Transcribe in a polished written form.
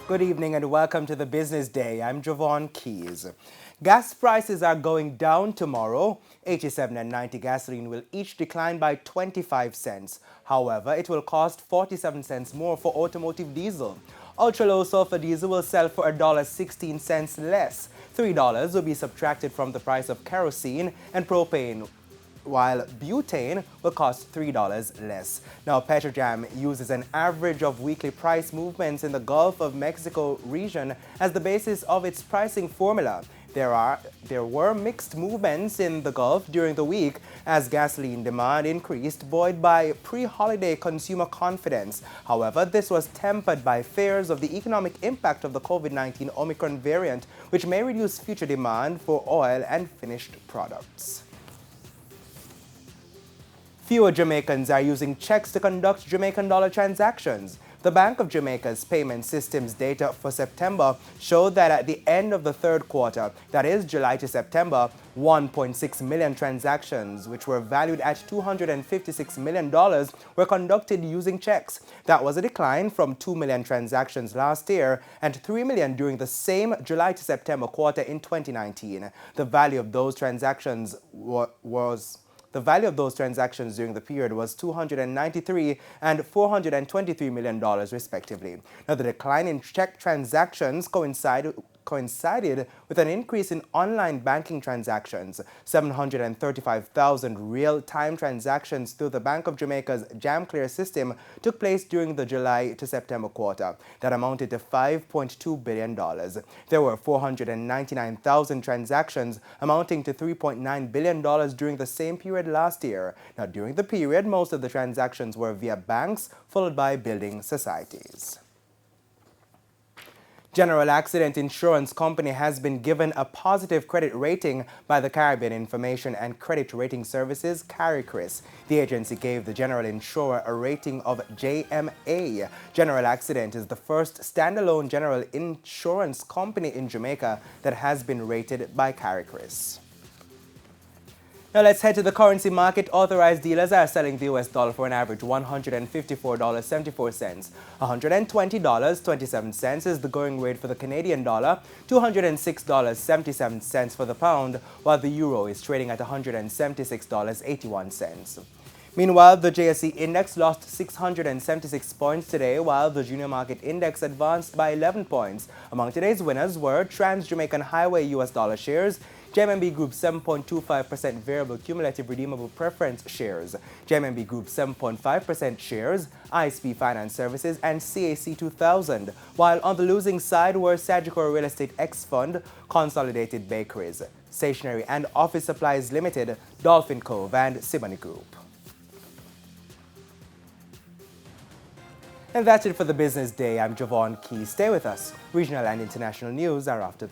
Good evening and welcome to the Business Day. I'm Javon Keys. Gas prices are going down tomorrow. 87 and 90 gasoline will each decline by 25 cents. However, it will cost 47 cents more for automotive diesel. Ultra-low sulfur diesel will sell for $1.16 less. $3 will be subtracted from the price of kerosene and propane, while butane will cost $3 less. Now, Petrojam uses an average of weekly price movements in the Gulf of Mexico region as the basis of its pricing formula. There were mixed movements in the Gulf during the week as gasoline demand increased, buoyed by pre-holiday consumer confidence. However, this was tempered by fears of the economic impact of the COVID-19 Omicron variant, which may reduce future demand for oil and finished products. Fewer Jamaicans are using checks to conduct Jamaican dollar transactions. The Bank of Jamaica's payment systems data for September showed that at the end of the third quarter, that is July to September, 1.6 million transactions, which were valued at $256 million, were conducted using checks. That was a decline from 2 million transactions last year and 3 million during the same July to September quarter in 2019. The value of those transactions during the period was $293 and $423 million, respectively. Now, the decline in check transactions coincided with an increase in online banking transactions. 735,000 real-time transactions through the Bank of Jamaica's JamClear system took place during the July to September quarter. That amounted to $5.2 billion. There were 499,000 transactions amounting to $3.9 billion during the same period last year. Now, during the period, most of the transactions were via banks, followed by building societies. General Accident Insurance Company has been given a positive credit rating by the Caribbean Information and Credit Rating Services, CARICRIS. The agency gave the general insurer a rating of JMA. General Accident is the first standalone general insurance company in Jamaica that has been rated by CARICRIS. Now let's head to the currency market. Authorized dealers are selling the US dollar for an average $154.74. $120.27 is the going rate for the Canadian dollar, $206.77 for the pound, while the euro is trading at $176.81. Meanwhile, the JSE index lost 676 points today, while the junior market index advanced by 11 points. Among today's winners were Trans-Jamaican Highway US dollar shares, JMB Group 7.25% variable cumulative redeemable preference shares, JMB Group 7.5% shares, ISP Finance Services, and CAC 2000, while on the losing side were Sagicor Real Estate X Fund, Consolidated Bakeries, Stationery and Office Supplies Limited, Dolphin Cove, and Simony Group. And that's it for the Business Day. I'm Javon Key. Stay with us. Regional and international news are after the